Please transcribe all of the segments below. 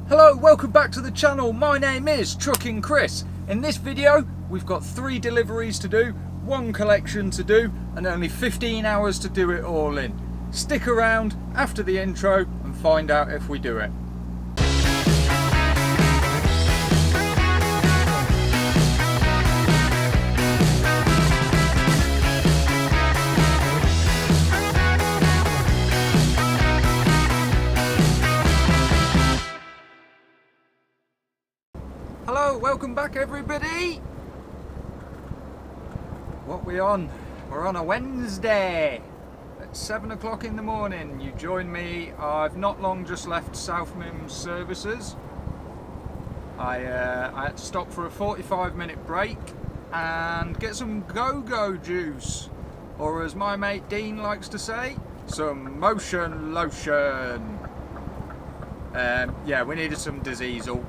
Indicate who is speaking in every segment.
Speaker 1: Hello, welcome back to the channel. My name is Trucking Chris. In this video, we've got 3 deliveries to do, 1 collection to do, and only 15 hours to do it all in. Stick around after the intro and find out if we do it. Hello, welcome back everybody. What we on? We're on a Wednesday at 7 o'clock in the morning. You join me. I've not long just left South Mims Services. I had to stop for a 45-minute break and get some go-go juice, or as my mate Dean likes to say, some motion lotion. Yeah, we needed some diesel.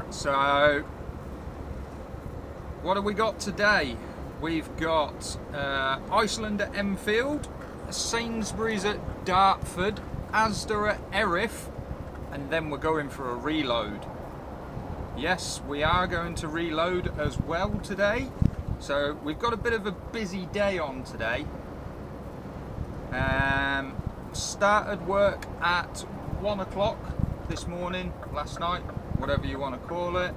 Speaker 1: So, what have we got today? We've got Iceland at Enfield, Sainsbury's at Dartford, Asda at Erith, and then we're going for a reload. Yes, we are going to reload as well today. So we've got a bit of a busy day on today. Started work at 1 o'clock this morning, last night, whatever you want to call it,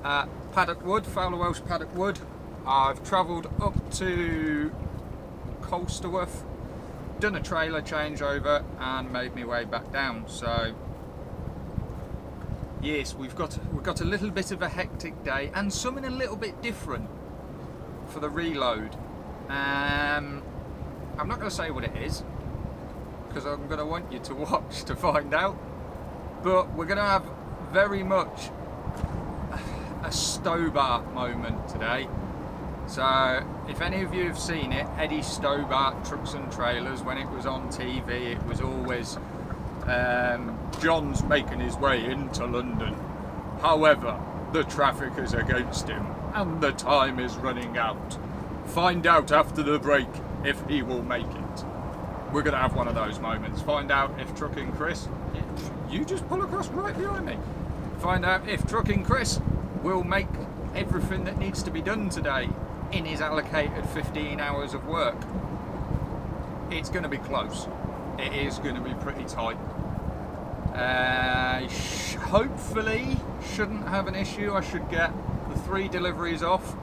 Speaker 1: at Paddock Wood, Fowler Welsh Paddock Wood. I've travelled up to Colsterworth, done a trailer changeover and made my way back down. So yes, we've got a little bit of a hectic day and something a little bit different for the reload. I'm not going to say what it is because I'm going to want you to watch to find out, but we're going to have very much a Stobart moment today. So if any of you have seen it, Eddie Stobart Trucks and Trailers, when it was on TV, it was always John's making his way into London, however the traffic is against him and the time is running out. Find out after the break if he will make it. We're going to have one of those moments. Find out if Trucking Chris, you just pull across right behind me. Find out if Trucking Chris will make everything that needs to be done today in his allocated 15 hours of work. It's going to be close. It is going to be pretty tight. Hopefully shouldn't have an issue. I should get the 3 deliveries off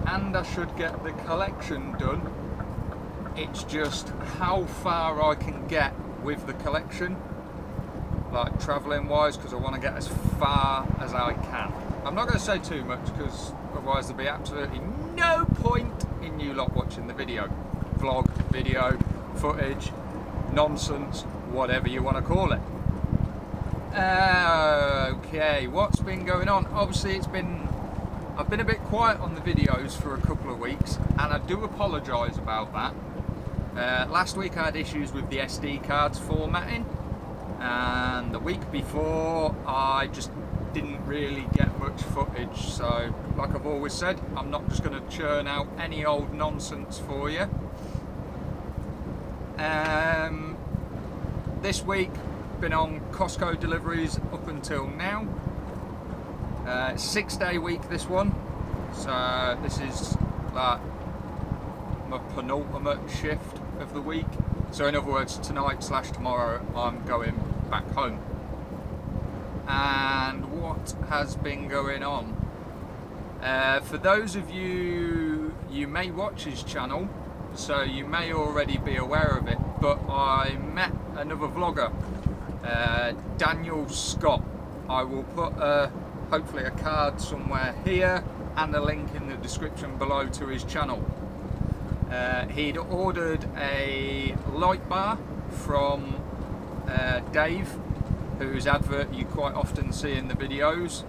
Speaker 1: and I should get the collection done. It's just how far I can get with the collection, like travelling wise, because I want to get as far as I can. I'm not going to say too much because otherwise there'll be absolutely no point in you lot watching the video. Vlog, video, footage, nonsense, whatever you want to call it. Okay, what's been going on? Obviously I've been a bit quiet on the videos for a couple of weeks and I do apologise about that. Last week I had issues with the SD cards formatting, and the week before I just didn't really get much footage. So like I've always said, I'm not just going to churn out any old nonsense for you. This week been on Costco deliveries up until now. 6-day week this one, so this is like my penultimate shift of the week. So in other words, tonight/tomorrow I'm going back home. And what has been going on? For those of you may watch his channel, so you may already be aware of it, but I met another vlogger, Daniel Scott. I will put hopefully a card somewhere here and a link in the description below to his channel. He'd ordered a light bar from Dave, whose advert you quite often see in the videos,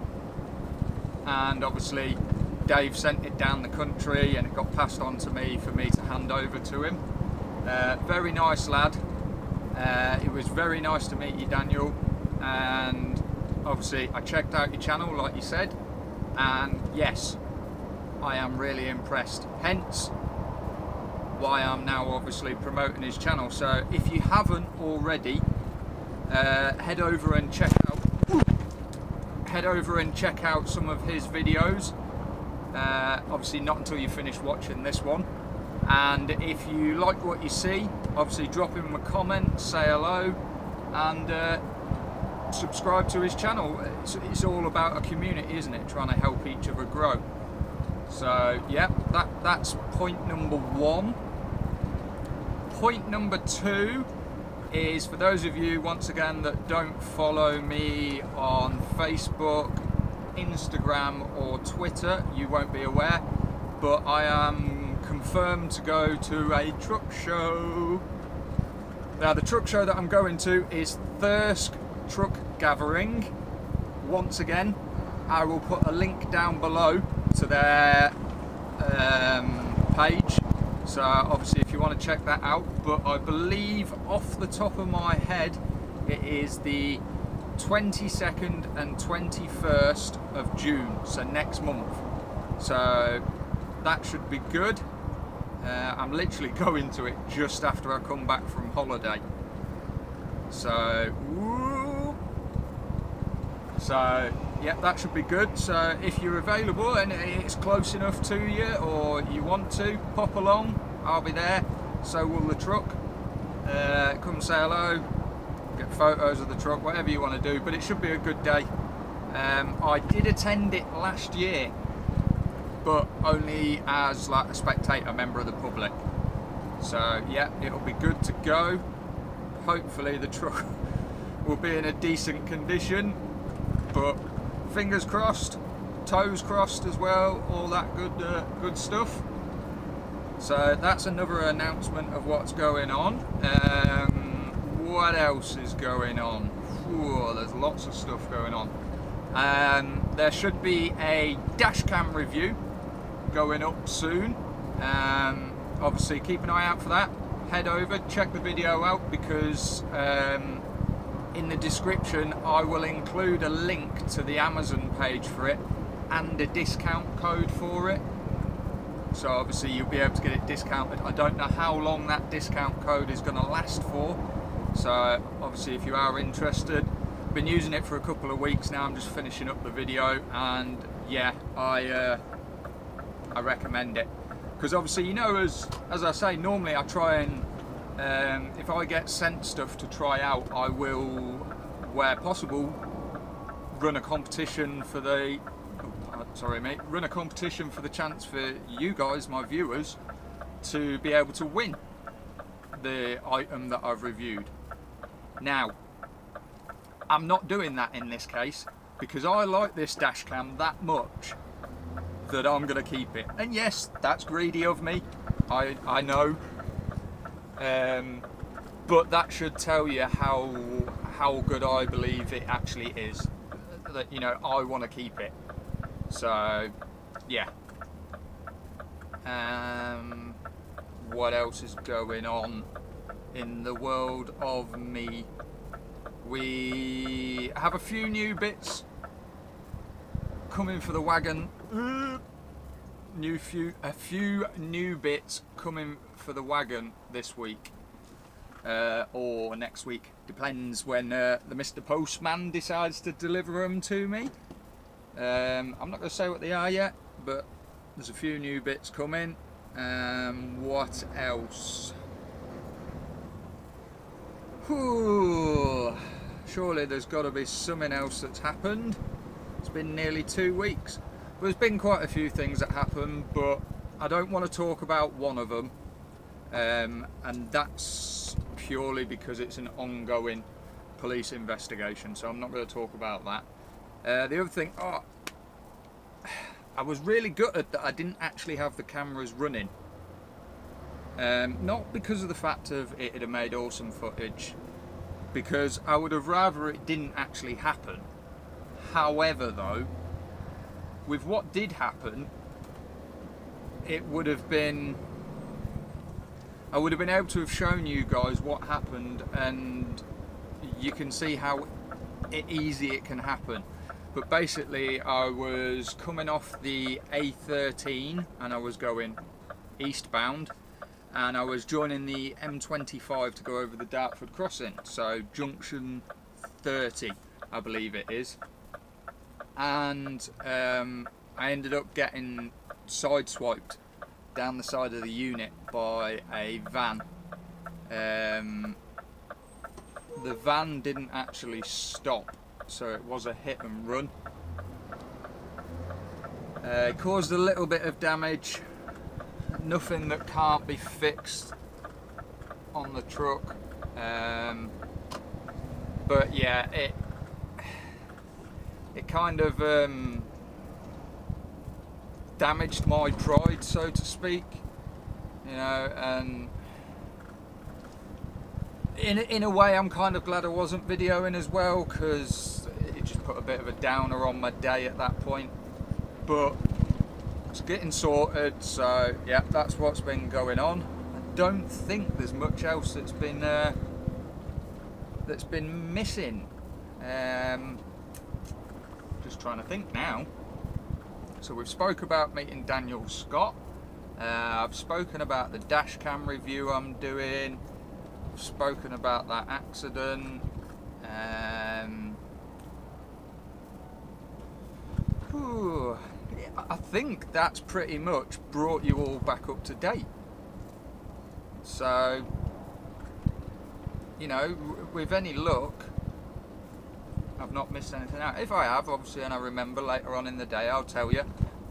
Speaker 1: and obviously Dave sent it down the country and it got passed on to me for me to hand over to him. Very nice lad. It was very nice to meet you, Daniel, and obviously I checked out your channel like you said, and yes, I am really impressed, hence why I'm now obviously promoting his channel. So if you haven't already, head over and check out some of his videos. Obviously not until you finish watching this one. And if you like what you see, obviously drop him a comment, say hello, and subscribe to his channel. It's all about a community, isn't it? Trying to help each other grow. So yeah, that's point number one. Point number two is for those of you, once again, that don't follow me on Facebook, Instagram or Twitter, you won't be aware, but I am confirmed to go to a truck show. Now the truck show that I'm going to is Thirsk Truck Gathering. Once again, I will put a link down below to their page, so obviously if you want to check that out. But I believe off the top of my head it is the 22nd and 21st of June, so next month, so that should be good. I'm literally going to it just after I come back from holiday, so yeah, that should be good. So if you're available and it's close enough to you, or you want to pop along, I'll be there, so will the truck. Come say hello, get photos of the truck, whatever you want to do, but it should be a good day. I did attend it last year, but only as like a spectator, member of the public. So yeah, it'll be good to go. Hopefully the truck will be in a decent condition, but fingers crossed, toes crossed as well, all that good stuff. So that's another announcement of what's going on. What else is going on? Ooh, there's lots of stuff going on. There should be a dash cam review going up soon. Obviously keep an eye out for that. Head over, check the video out, because in the description I will include a link to the Amazon page for it and a discount code for it. So obviously you'll be able to get it discounted. I don't know how long that discount code is going to last for. So obviously if you are interested, I've been using it for a couple of weeks now. I'm just finishing up the video, and yeah, I recommend it, because obviously, you know, as I say, normally I try and if I get sent stuff to try out, I will, where possible, run a competition for the run a competition for the chance for you guys, my viewers, to be able to win the item that I've reviewed. Now, I'm not doing that in this case, because I like this dash cam that much that I'm going to keep it. And yes, that's greedy of me, I know, but that should tell you how good I believe it actually is, that, you know, I want to keep it. So yeah. What else is going on in the world of me? We have a few new bits coming for the wagon. A few new bits coming for the wagon this week, or next week, depends when the Mr. Postman decides to deliver them to me. I'm not going to say what they are yet, but there's a few new bits coming. What else? Whew. Surely there's got to be something else that's happened. It's been nearly 2 weeks. There's been quite a few things that happened, but I don't want to talk about one of them, and that's purely because it's an ongoing police investigation, so I'm not going to talk about that. The other thing, I was really gutted that I didn't actually have the cameras running. Not because of the fact of it had made awesome footage, because I would have rather it didn't actually happen. However though, with what did happen, it would have been, I would have been able to have shown you guys what happened, and you can see how easy it can happen. But basically I was coming off the A13 and I was going eastbound, and I was joining the M25 to go over the Dartford crossing, so junction S520, I believe it is. And I ended up getting sideswiped down the side of the unit by a van. The van didn't actually stop, so it was a hit and run. It caused a little bit of damage, nothing that can't be fixed on the truck, but yeah, it kind of damaged my pride, so to speak, you know, and in a way I'm kind of glad I wasn't videoing as well, because it just put a bit of a downer on my day at that point. But it's getting sorted, so yeah, that's what's been going on. I don't think there's much else that's been missing. Just trying to think now. So we've spoke about meeting Daniel Scott. I've spoken about the dash cam review I'm doing. I've spoken about that accident. I think that's pretty much brought you all back up to date. So, you know, with any luck, I've not missed anything out. If I have, obviously, and I remember later on in the day, I'll tell you.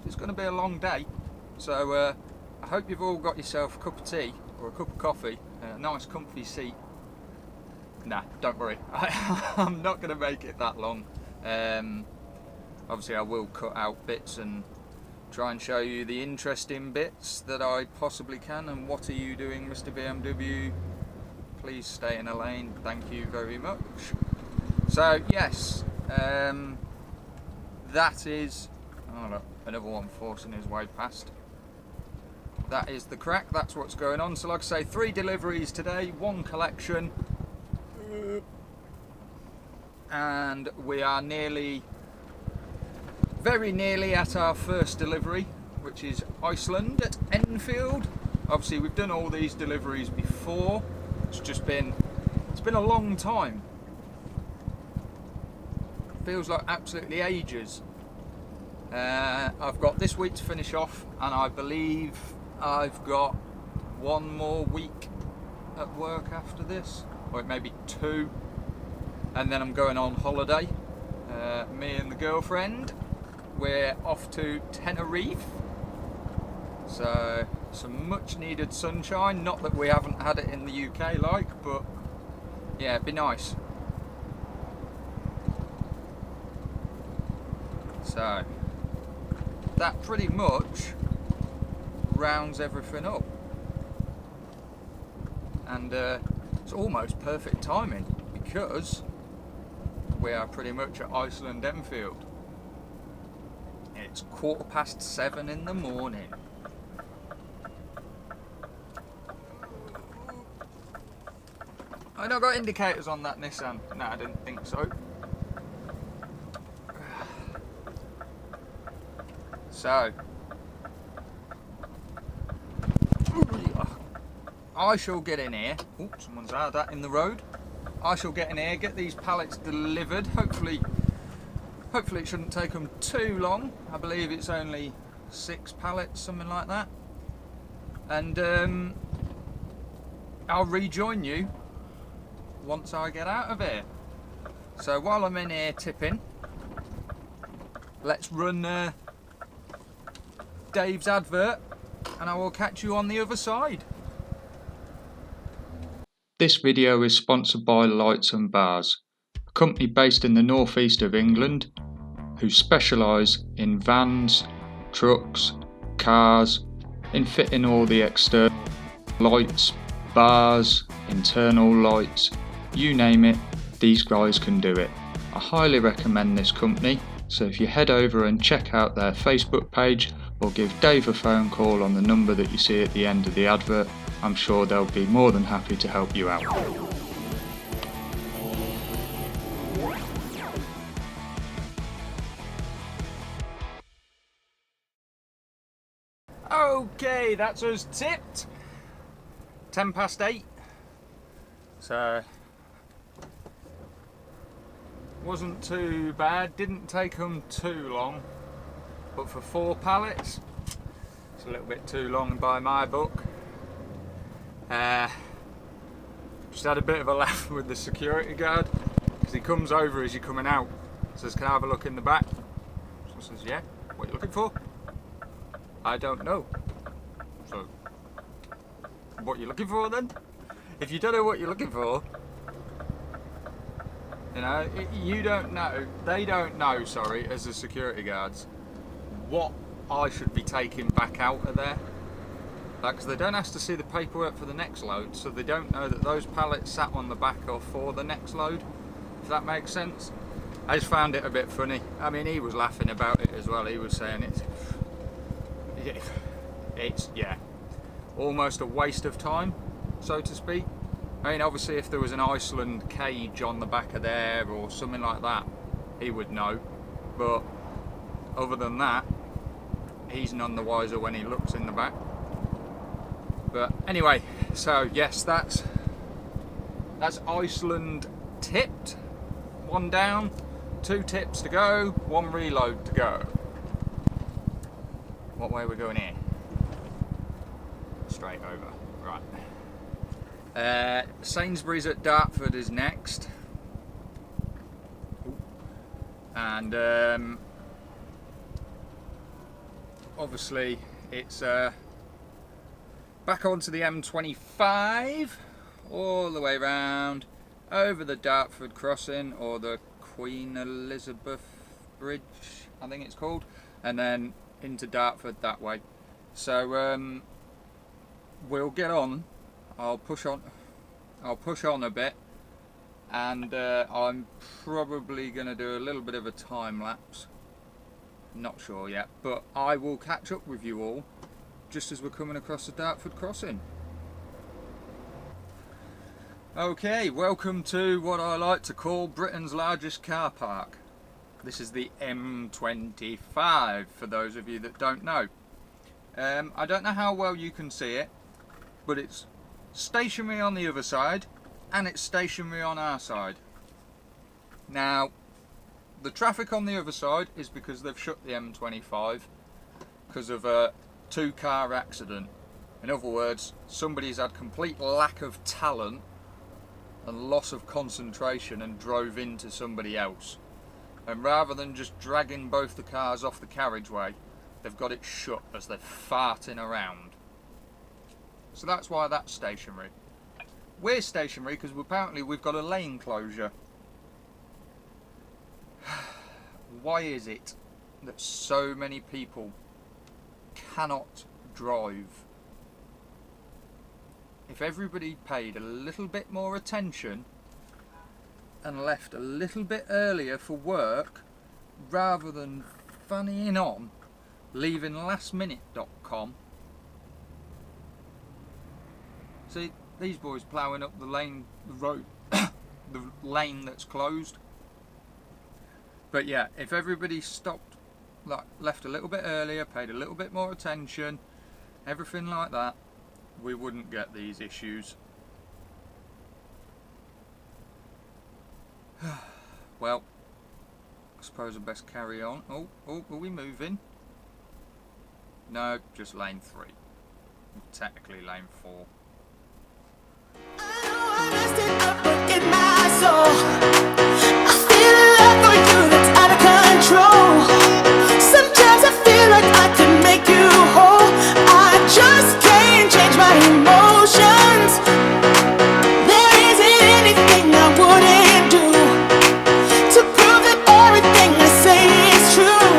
Speaker 1: It's going to be a long day. So, I hope you've all got yourself a cup of tea or a cup of coffee, a nice comfy seat. Nah, don't worry. I'm not going to make it that long. Obviously, I will cut out bits and try and show you the interesting bits that I possibly can. And what are you doing, Mr. BMW? Please stay in a lane. Thank you very much. So yes, that is, oh look, another one forcing his way past. That is the crack, that's what's going on. So like I say, 3 deliveries today, 1 collection, and we are very nearly at our first delivery, which is Iceland at Enfield. Obviously we've done all these deliveries before. It's been a long time. Feels like absolutely ages. I've got this week to finish off, and I believe I've got 1 more week at work after this, or it may be 2, and then I'm going on holiday. Me and the girlfriend, we're off to Tenerife, so some much needed sunshine. Not that we haven't had it in the UK, like, but yeah, it'd be nice. So that pretty much rounds everything up, and it's almost perfect timing because we are pretty much at Iceland Enfield. It's 7:15 in the morning. I not got indicators on that Nissan. No, I didn't think so. So, I shall get in here. Oh, someone's had that in the road. I shall get in here, get these pallets delivered. Hopefully it shouldn't take them too long. I believe it's only 6 pallets, something like that. And I'll rejoin you once I get out of here. So while I'm in here tipping, let's run Dave's advert, and I will catch you on the other side. This video is sponsored by Lights and Bars, a company based in the northeast of England who specialise in vans, trucks, cars, in fitting all the external lights, bars, internal lights, you name it, these guys can do it. I highly recommend this company, so if you head over and check out their Facebook page or give Dave a phone call on the number that you see at the end of the advert, I'm sure they'll be more than happy to help you out. Okay, that's us tipped. 8:10. So wasn't too bad, didn't take them too long, but for 4 pallets, it's a little bit too long by my book. Just had a bit of a laugh with the security guard, because he comes over as you're coming out, says, can I have a look in the back? So I says, yeah, what are you looking for? I don't know. So, what are you looking for then? If you don't know what you're looking for, you know, you don't know, they don't know, sorry, as the security guards, what I should be taking back out of there. Like, because they don't have to see the paperwork for the next load, so they don't know that those pallets sat on the back or for the next load, if that makes sense. I just found it a bit funny. I mean, he was laughing about it as well. He was saying it's yeah, almost a waste of time, so to speak. I mean, obviously if there was an Iceland cage on the back of there or something like that, he would know, but other than that, he's none the wiser when he looks in the back. But anyway, so yes, that's Iceland tipped. 1 down, 2 tips to go, 1 reload to go. What way are we going here? Straight over, right. Sainsbury's at Dartford is next. And obviously it's back onto the M25, all the way round, over the Dartford crossing, or the Queen Elizabeth Bridge, I think it's called, and then into Dartford that way. So we'll get on. I'll push on a bit, and I'm probably going to do a little bit of a time lapse. Not sure yet, but I will catch up with you all just as we're coming across the Dartford crossing. Okay, welcome to what I like to call Britain's largest car park. This is the M25, for those of you that don't know. I don't know how well you can see it, but it's stationary on the other side, and it's stationary on our side. Now, the traffic on the other side is because they've shut the M25 because of a 2-car accident. In other words, somebody's had complete lack of talent and loss of concentration and drove into somebody else. And rather than just dragging both the cars off the carriageway, they've got it shut as they're farting around. So that's why that's stationary. We're stationary because apparently we've got a lane closure. Why is it that so many people cannot drive? If everybody paid a little bit more attention and left a little bit earlier for work, rather than funnying on, leaving lastminute.com. See, these boys ploughing up the lane, the road, the lane that's closed. But yeah, if everybody stopped, like, left a little bit earlier, paid a little bit more attention, everything like that, we wouldn't get these issues. Well, I suppose I best carry on. Oh, are we moving? No, just lane 3. Technically lane 4.
Speaker 2: I know I messed it up, but in my soul, I feel a love for you that's out of control. Sometimes I feel like I could make you whole. I just can't change my emotions. There isn't anything I wouldn't do to prove that everything I say is true.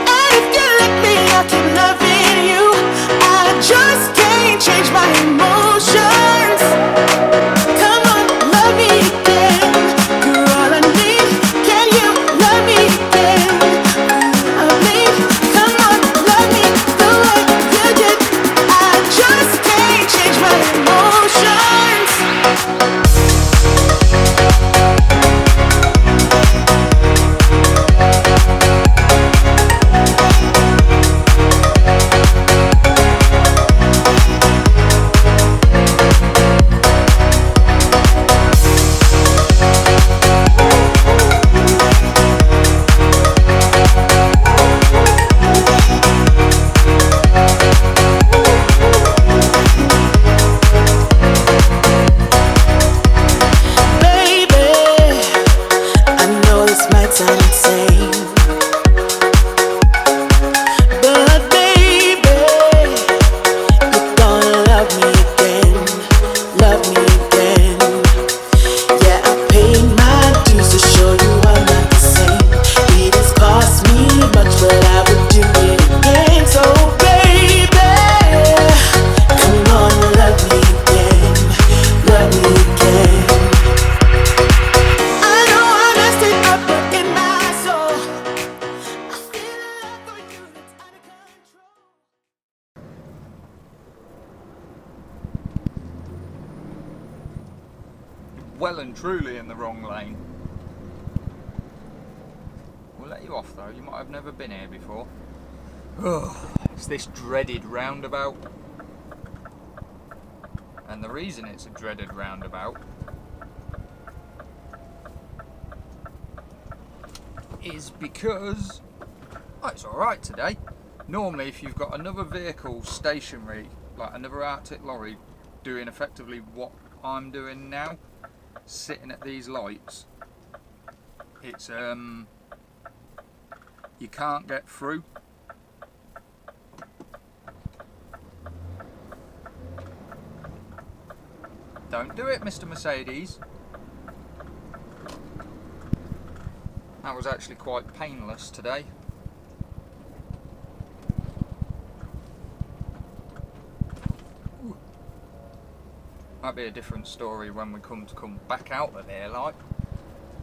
Speaker 2: And if you let me, I'll keep loving you. I just can't change my emotions. Come on, love me again.
Speaker 1: well and truly in the wrong lane. We'll let you off though, you might have never been here before. It's this dreaded roundabout. And the reason it's a dreaded roundabout is because it's alright today. Normally if you've got another vehicle stationary, like another Arctic lorry doing effectively what I'm doing now, sitting at these lights, it's you can't get through. Don't do it, Mr. Mercedes. That was actually quite painless today. Ooh. Might be a different story when we come back out of here, like,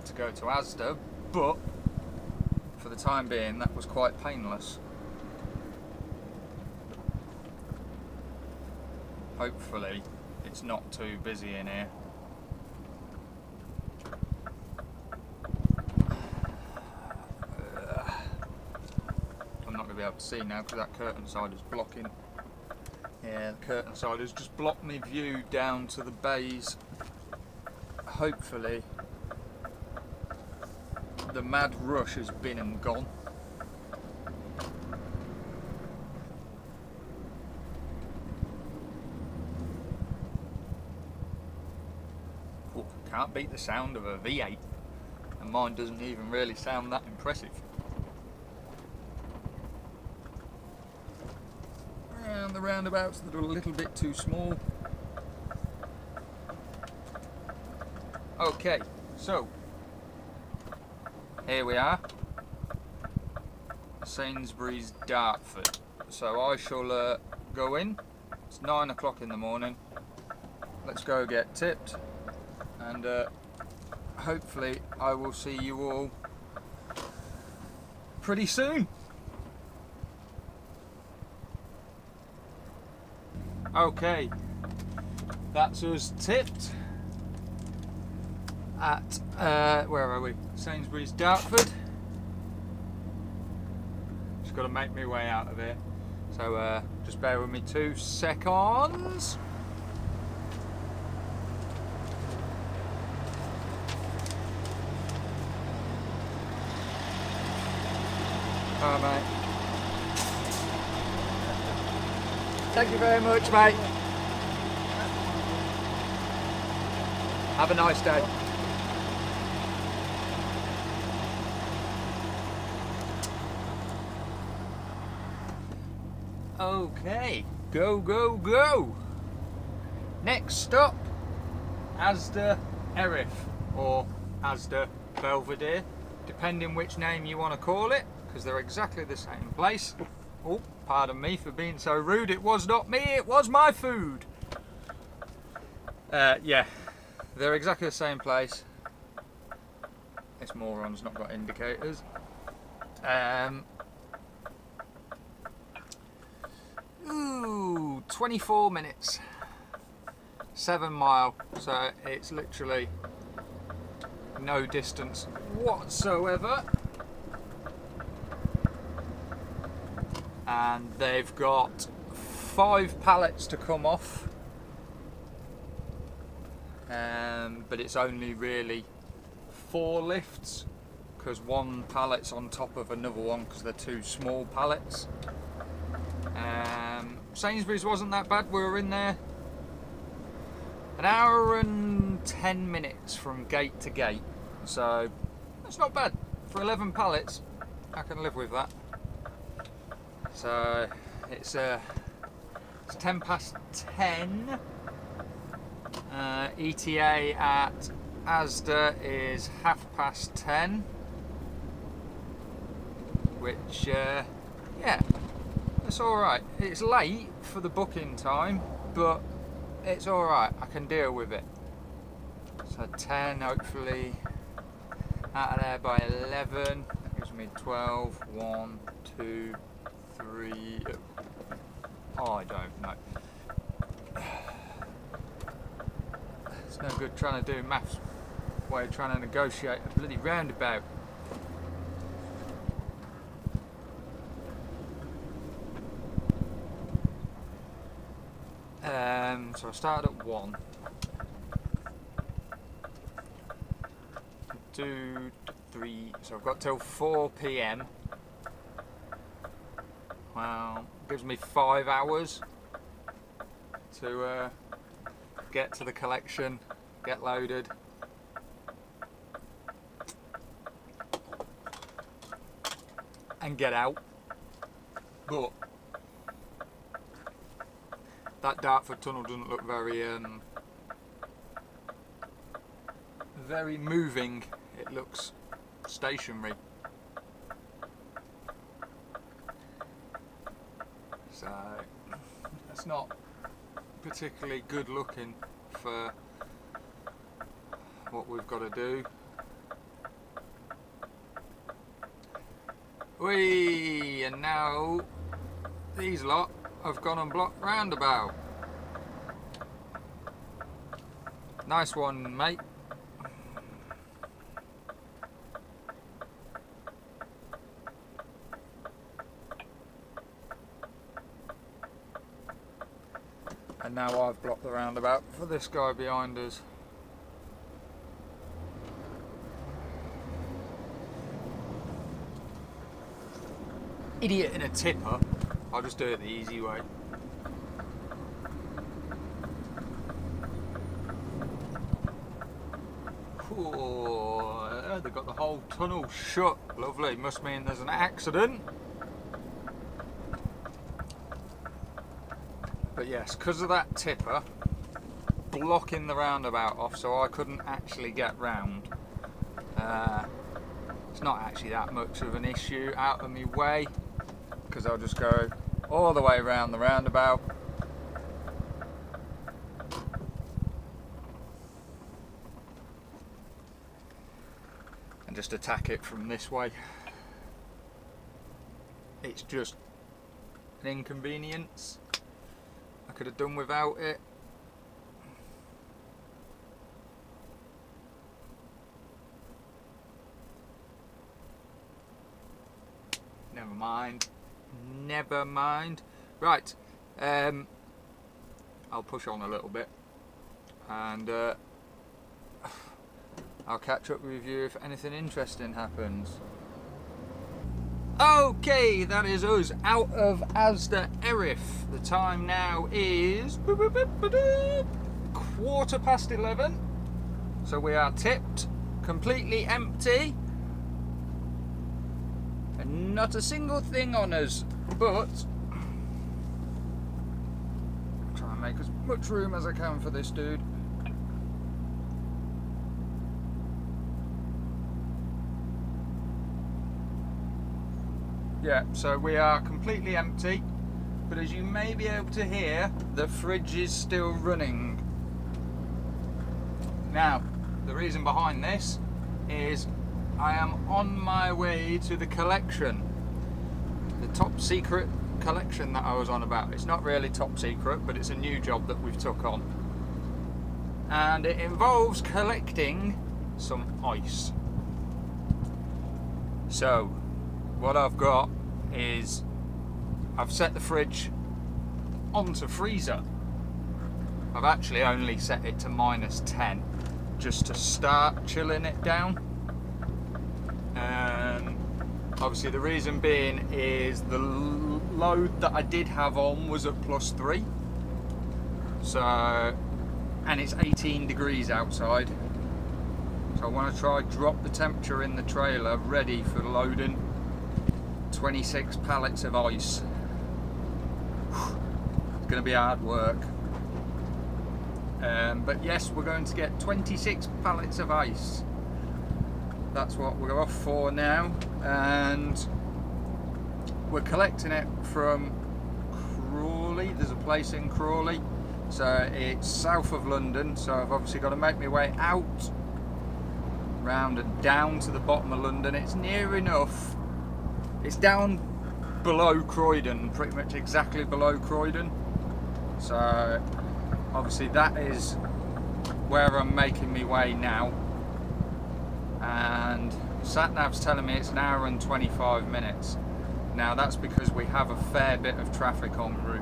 Speaker 1: to go to Asda, but for the time being that was quite painless. Hopefully it's not too busy in here. I'm not going to be able to see now because that curtain side is blocking. Yeah, the curtain side has just blocked my view down to the bays. Hopefully the mad rush has been and gone. Can't beat the sound of a V8, and mine doesn't even really sound that impressive. Around the roundabouts that are a little bit too small. Okay, so here we are, Sainsbury's Dartford. So I shall go in. It's 9 o'clock in the morning. Let's go get tipped. And hopefully I will see you all pretty soon. Okay, that's us tipped at, where are we? Sainsbury's Dartford. Just got to make my way out of here. So just bear with me 2 seconds. Alright, mate. Thank you very much, mate. Have a nice day. Okay, go, go, go. Next stop, Asda Erith, or Asda Belvedere, depending which name you want to call it, because they're exactly the same place. Oh, pardon me for being so rude. It was not me, it was my food. Yeah, they're exactly the same place. This moron's not got indicators. 24 minutes. 7 mile, so it's literally no distance whatsoever. And they've got 5 pallets to come off, but it's only really 4 lifts because 1 pallet's on top of another one because they're 2 small pallets. Sainsbury's wasn't that bad. We were in there an hour and 10 minutes from gate to gate, so that's not bad for 11 pallets. I can live with that. So it's 10 past 10. ETA at Asda is 10:30, which yeah, it's alright. It's late for the booking time, but it's alright, I can deal with it. So 10, hopefully out of there by 11. That gives me 12, 1, 2, 3, oh, I don't know. It's no good trying to do maths way of trying to negotiate a bloody roundabout. So I started at 1. 2, 3, so I've got till 4 PM. Well, gives me 5 hours to get to the collection, get loaded. And get out. But that Dartford tunnel doesn't look very moving. It looks stationary. So that's not particularly good looking for what we've got to do. Whee! And now these lot have gone and blocked roundabout. Nice one, mate. And now I've blocked the roundabout for this guy behind us. Idiot in a tipper. I'll just do it the easy way. Oh, they've got the whole tunnel shut. Lovely. Must mean there's an accident. But yes, because of that tipper blocking the roundabout off, so I couldn't actually get round. It's not actually that much of an issue out of my way, because I'll just go all the way around the roundabout. And just attack it from this way. It's just an inconvenience. I could have done without it. Never mind. Never mind. Right. I'll push on a little bit. And I'll catch up with you if anything interesting happens. Okay, that is us out of Asda Erith. The time now is 11:15. So we are tipped, completely empty, and not a single thing on us. But try and make as much room as I can for this dude. Yeah, so we are completely empty, but as you may be able to hear, the fridge is still running. Now, the reason behind this is I am on my way to the collection. The top secret collection that I was on about. It's not really top secret, but it's a new job that we've took on. And it involves collecting some ice. So, what I've got is I've set the fridge onto freezer. I've actually only set it to -10 just to start chilling it down. Obviously the reason being is the load that I did have on was at +3, so, and it's 18 degrees outside, so I want to try drop the temperature in the trailer ready for loading 26 pallets of ice. It's going to be hard work, but yes, we're going to get 26 pallets of ice. That's what we're off for now, and we're collecting it from Crawley. There's a place in Crawley, so it's south of London, so I've obviously got to make my way out, round and down to the bottom of London. It's near enough. It's down below Croydon, pretty much exactly below Croydon. So obviously that is where I'm making my way now. and sat-nav's telling me it's an hour and 25 minutes. Now that's because we have a fair bit of traffic en route.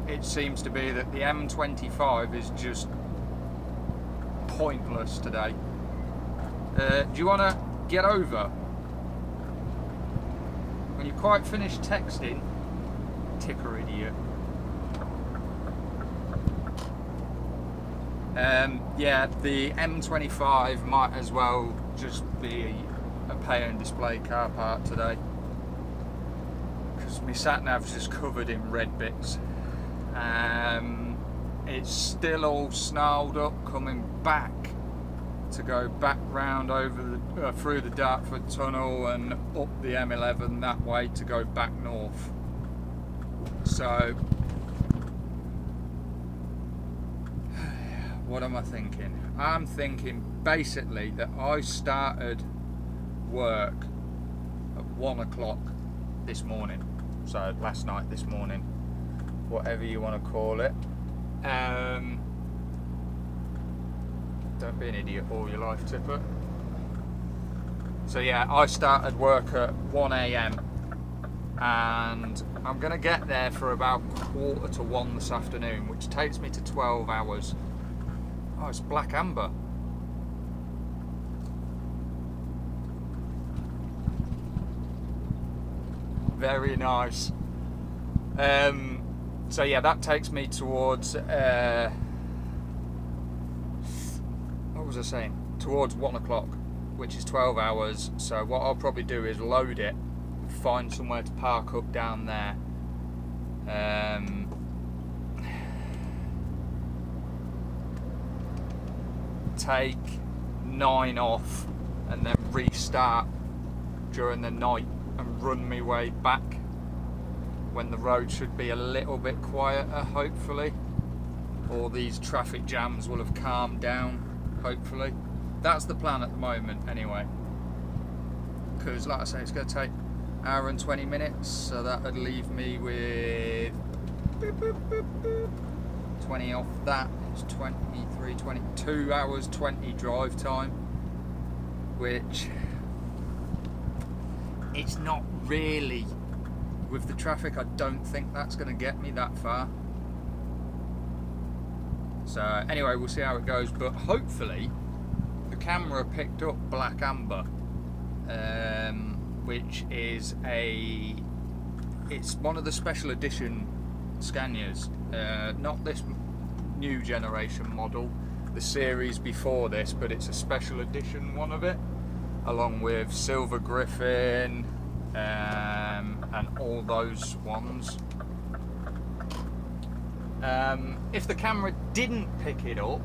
Speaker 1: It seems to be that the M25 is just pointless today. Do you want to get over? When you're quite finished texting, ticker idiot. Yeah, the M25 might as well just be a pay and display car park today, because my sat-nav's just covered in red bits. It's still all snarled up coming back to go back round over the, through the Dartford Tunnel and up the M11 that way to go back north. So what am I thinking? I'm thinking basically that I started work at 1 o'clock this morning, so last night, this morning, whatever you want to call it. Don't be an idiot all your life, Tipper. So yeah, I started work at 1 AM and I'm going to get there for about 1:45 this afternoon, which takes me to 12 hours. Oh, it's black amber. Very nice. So yeah, that takes me towards what was I saying? Towards 1 o'clock, which is 12 hours. So what I'll probably do is load it, find somewhere to park up down there. Take 9 off and then restart during the night and run my way back when the road should be a little bit quieter, hopefully. All these traffic jams will have calmed down, hopefully. That's the plan at the moment anyway, because like I say, it's going to take an hour and 20 minutes, so that would leave me with 20 off that. It's 22 hours 20 drive time, which it's not really, with the traffic. I don't think that's going to get me that far. So anyway, we'll see how it goes, but hopefully the camera picked up black amber, which is it's one of the special edition Scanias, not this new generation model, the series before this, but it's a special edition one of it, along with Silver Griffin and all those ones. If the camera didn't pick it up,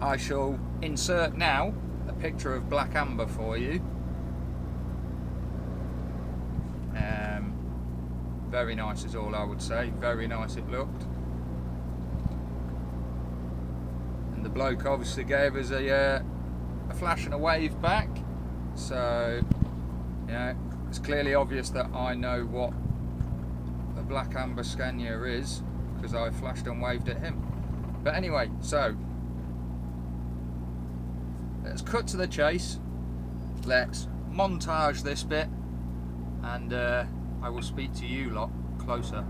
Speaker 1: I shall insert now a picture of black amber for you. Very nice is all I would say. Very nice it looked. And the bloke obviously gave us a flash and a wave back. So, you know, it's clearly obvious that I know what a black amber Scania is, because I flashed and waved at him. But anyway, so let's cut to the chase. Let's montage this bit, and I will speak to you lot closer.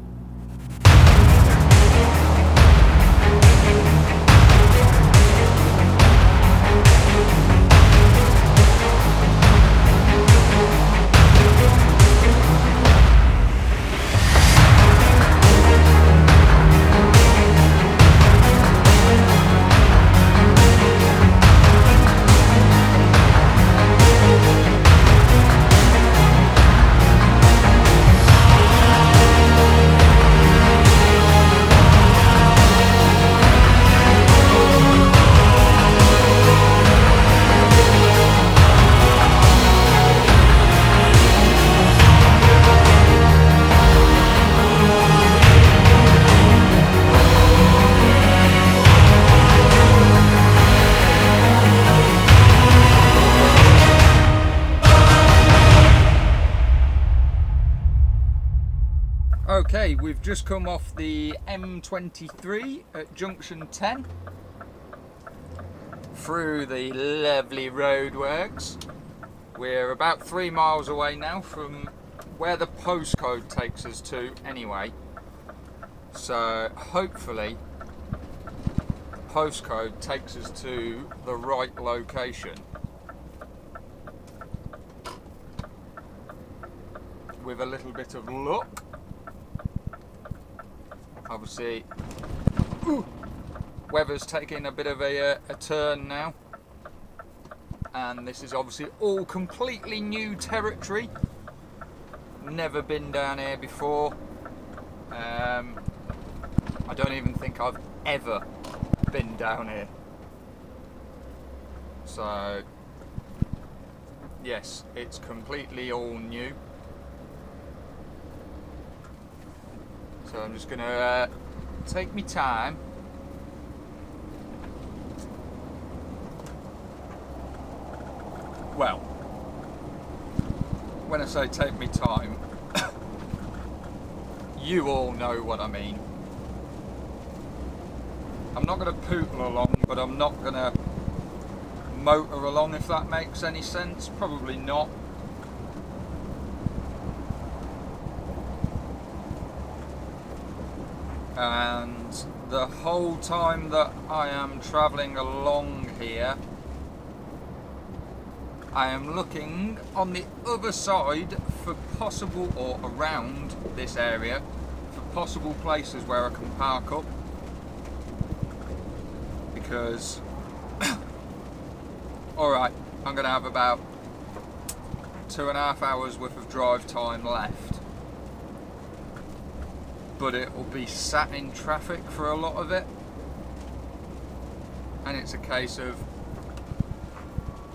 Speaker 1: Okay, we've just come off the M23 at junction 10. through the lovely roadworks. We're about 3 miles away now from where the postcode takes us to anyway. So hopefully the postcode takes us to the right location. With a little bit of luck. Obviously, weather's taking a bit of a turn now. And this is obviously all completely new territory. Never been down here before. I don't even think I've ever been down here. So, yes, it's completely all new. So I'm just going to take me time. Well, when I say take me time, you all know what I mean. I'm not going to pootle along, but I'm not going to motor along, if that makes any sense. Probably not. And the whole time that I am travelling along here, I am looking on the other side for possible, or around this area, for possible places where I can park up. Because, alright, I'm going to have about 2.5 hours worth of drive time left. But it will be sat in traffic for a lot of it. And it's a case of,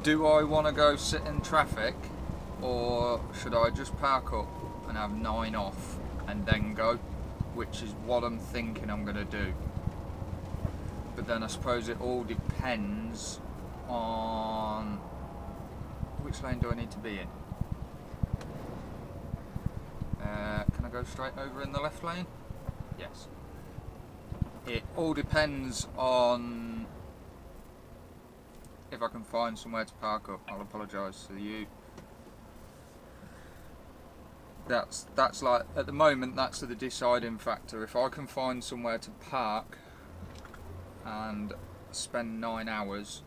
Speaker 1: do I want to go sit in traffic, or should I just park up and have 9 off and then go? Which is what I'm thinking I'm going to do. But then I suppose it all depends on which lane do I need to be in. Can I go straight over in the left lane? Yes. It all depends on if I can find somewhere to park up. I'll apologise to you. That's like, at the moment, that's the deciding factor. If I can find somewhere to park and spend 9 hours,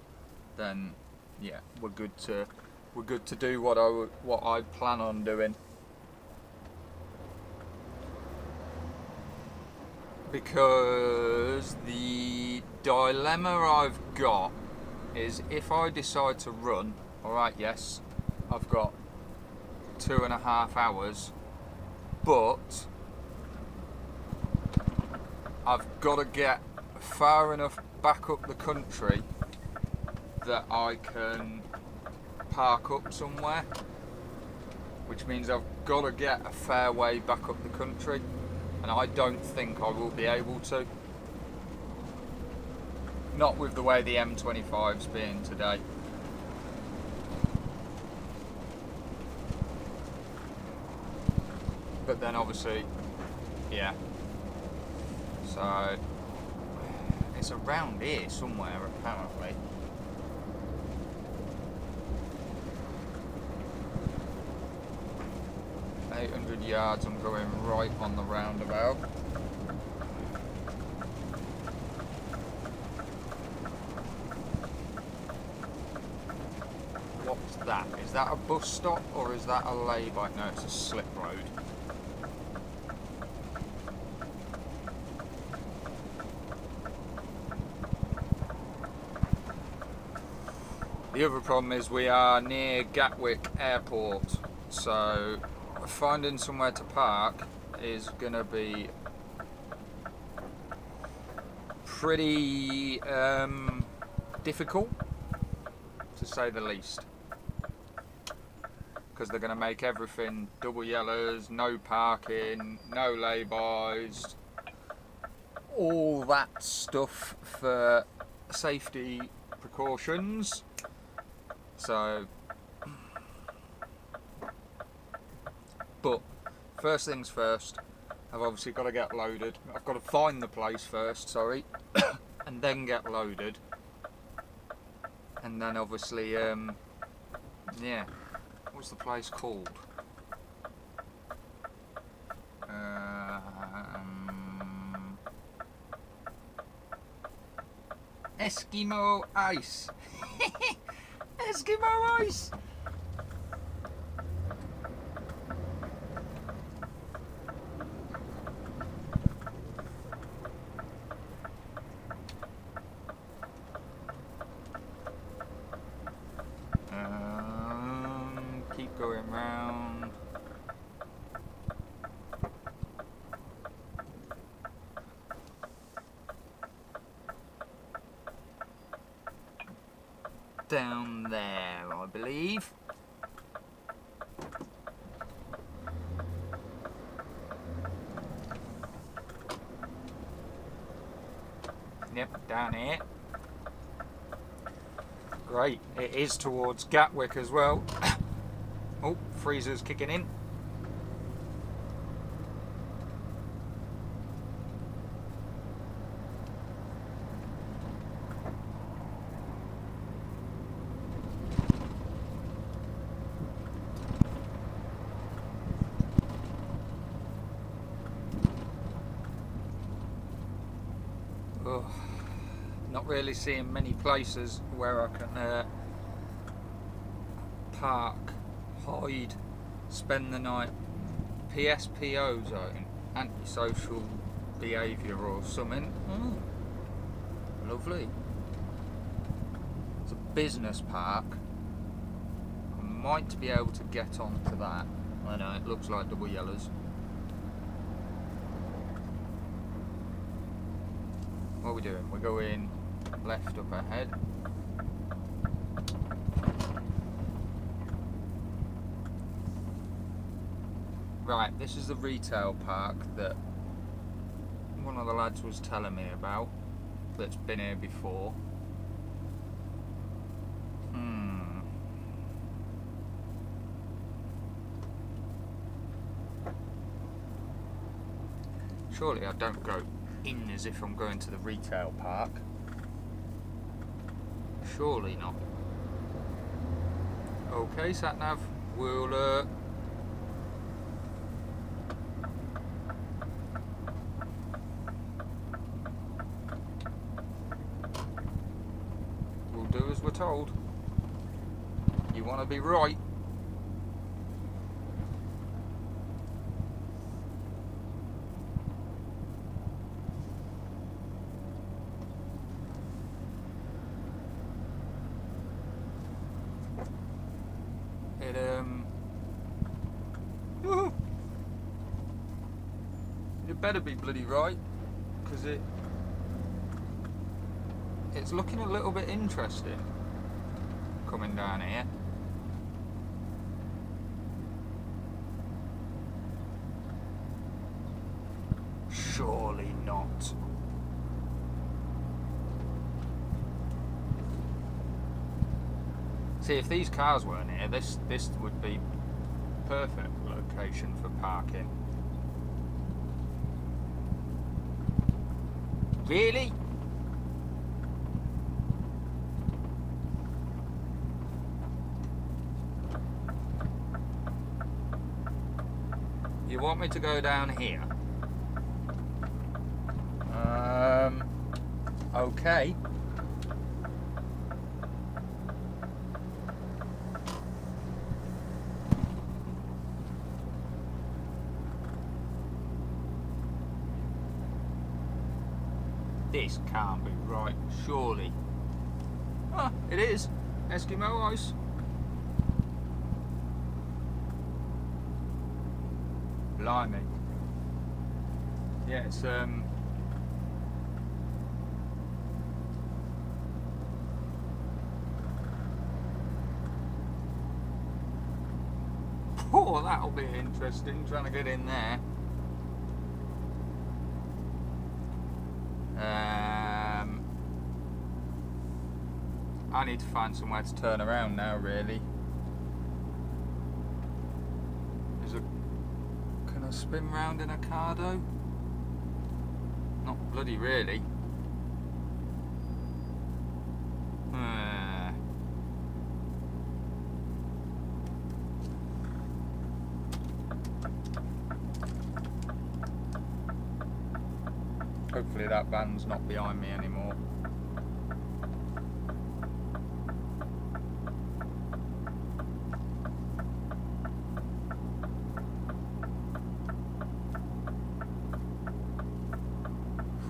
Speaker 1: then yeah, we're good to do what I plan on doing. Because the dilemma I've got is, if I decide to run, alright, yes, I've got 2.5 hours, but I've got to get far enough back up the country that I can park up somewhere, which means I've got to get a fair way back up the country, and I don't think I will be able to. Not with the way the M25's being today. But then obviously, yeah. So, it's around here somewhere apparently. .800 yards, I'm going right on the roundabout. What's that? Is that a bus stop or is that a lay-by? No, it's a slip road. The other problem is we are near Gatwick Airport, so finding somewhere to park is going to be pretty difficult, to say the least, because they're going to make everything double yellows, no parking, no lay-bys, all that stuff for safety precautions. So, but first things first, I've obviously got to get loaded. I've got to find the place first, sorry, and then get loaded. And then obviously, yeah, what's the place called? Eskimo ice. Eskimo ice. Keep going round. Down there, I believe. Yep, down here. Great, it is towards Gatwick as well. Oh, freezer's kicking in. Oh, not really seeing many places where I can park, hide, spend the night. PSPO zone, antisocial behaviour or something. Lovely. It's a business park. I might be able to get onto that. I know, it looks like double yellows. What are we doing? We're going left up ahead. Right, this is the retail park that one of the lads was telling me about, that's been here before. Surely I don't go in as if I'm going to the retail park. Surely not. Okay, sat-nav, we'll do as we're told. You want to be right. It better be bloody right, because it's looking a little bit interesting coming down here. Surely not. See, if these cars weren't here, this would be perfect location for parking. Really? You want me to go down here? Okay. This can't be right, surely. Ah, it is. Eskimo ice. Blimey. Yeah, it's oh, that'll be interesting, trying to get in there. I need to find somewhere to turn around now, really. Can I spin round in a car though? Not bloody really. Hopefully that van's not behind me anymore.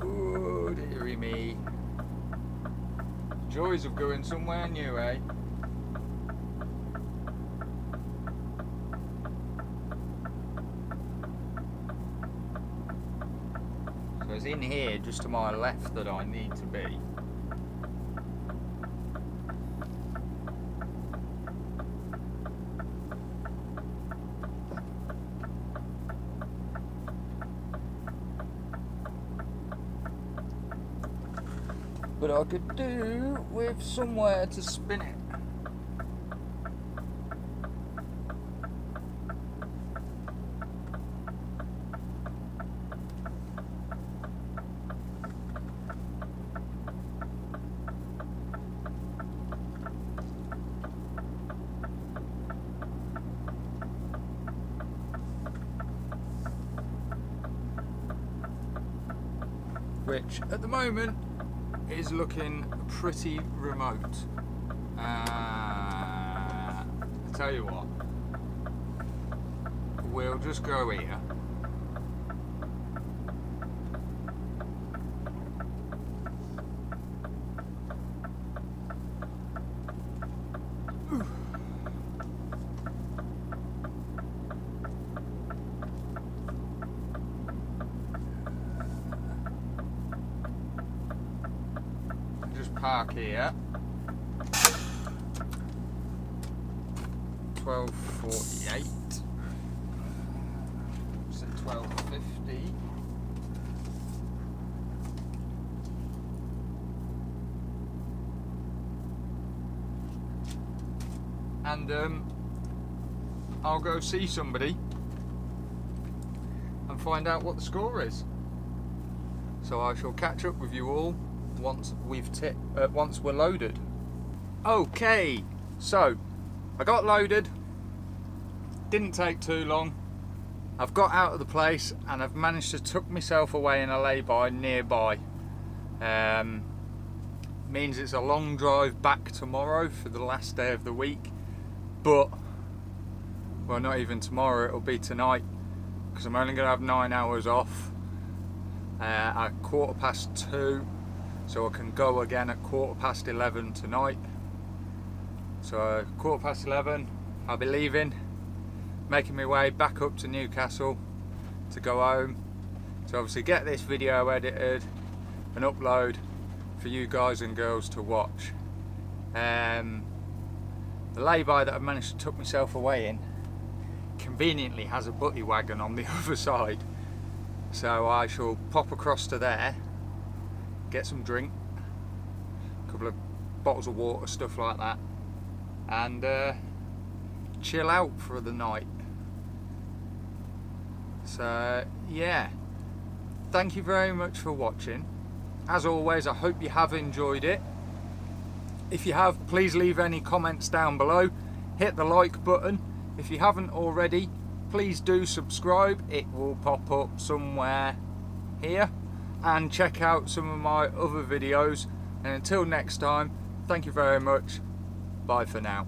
Speaker 1: Oh, dearie me. Joys of going somewhere new, eh? So it's in here just to my left that I need to be. But I could do with somewhere to spin it. Which at the moment is looking pretty remote. I tell you what, we'll just go here. Park here. 12:48. So 12:50. And I'll go see somebody and find out what the score is. So I shall catch up with you all once we're loaded. Okay, so I got loaded, didn't take too long. I've got out of the place and I've managed to tuck myself away in a lay-by nearby. Means it's a long drive back tomorrow for the last day of the week, but well, not even tomorrow, it'll be tonight, because I'm only going to have 9 hours off at 2:15. So I can go again at 11:15 tonight. So 11:15, I'll be leaving, making my way back up to Newcastle to go home. To obviously get this video edited and upload for you guys and girls to watch. The lay-by that I've managed to tuck myself away in conveniently has a butty wagon on the other side. So I shall pop across to there, get some drink, a couple of bottles of water, stuff like that, and chill out for the night. So yeah, thank you very much for watching. As always, I hope you have enjoyed it. If you have, please leave any comments down below, hit the like button. If you haven't already, please do subscribe, it will pop up somewhere here. And check out some of my other videos, and until next time, thank you very much, bye for now.